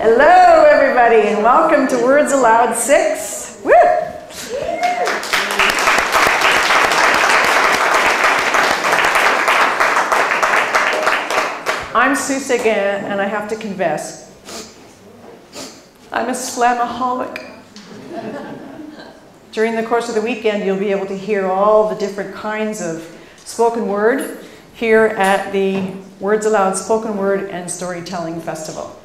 Hello, everybody, and welcome to Words Aloud 6. Woo! I'm Sue Seguin, and I have to confess, I'm a slamaholic. During the course of the weekend, you'll be able to hear all the different kinds of spoken word here at the Words Aloud Spoken Word and Storytelling Festival.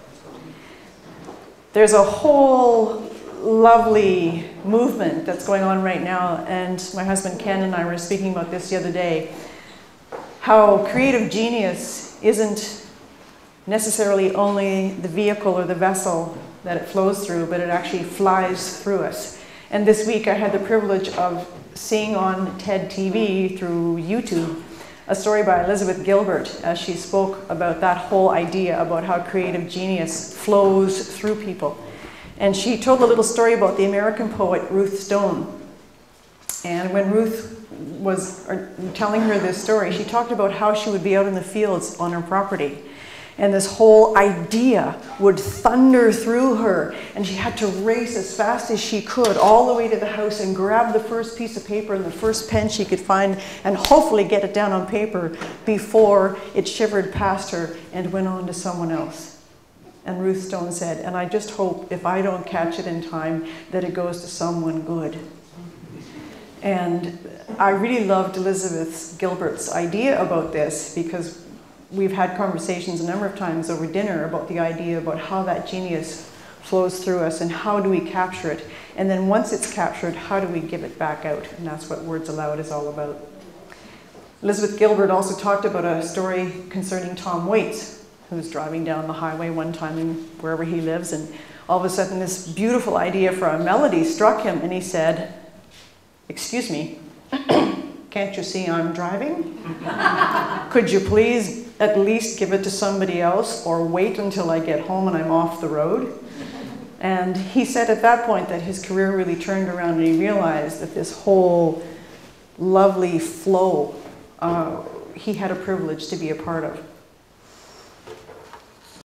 There's a whole lovely movement that's going on right now, and my husband Ken and I were speaking about this the other day, how creative genius isn't necessarily only the vehicle or the vessel that it flows through, but it actually flies through us. And this week I had the privilege of seeing on TED TV through YouTube a story by Elizabeth Gilbert as she spoke about that whole idea about how creative genius flows through people. And she told a little story about the American poet Ruth Stone. And when Ruth was telling her this story, she talked about how she would be out in the fields on her property. And this whole idea would thunder through her, and she had to race as fast as she could all the way to the house and grab the first piece of paper and the first pen she could find and hopefully get it down on paper before it shivered past her and went on to someone else. And Ruth Stone said, and I just hope if I don't catch it in time that it goes to someone good. And I really loved Elizabeth Gilbert's idea about this, because we've had conversations a number of times over dinner about the idea about how that genius flows through us and how do we capture it. And then once it's captured, how do we give it back out? And that's what Words Aloud is all about. Elizabeth Gilbert also talked about a story concerning Tom Waits, who was driving down the highway one time in wherever he lives, and all of a sudden this beautiful idea for a melody struck him, and he said, "Excuse me, can't you see I'm driving? Could you please at least give it to somebody else or wait until I get home and I'm off the road?" And he said at that point that his career really turned around, and he realized that this whole lovely flow he had a privilege to be a part of.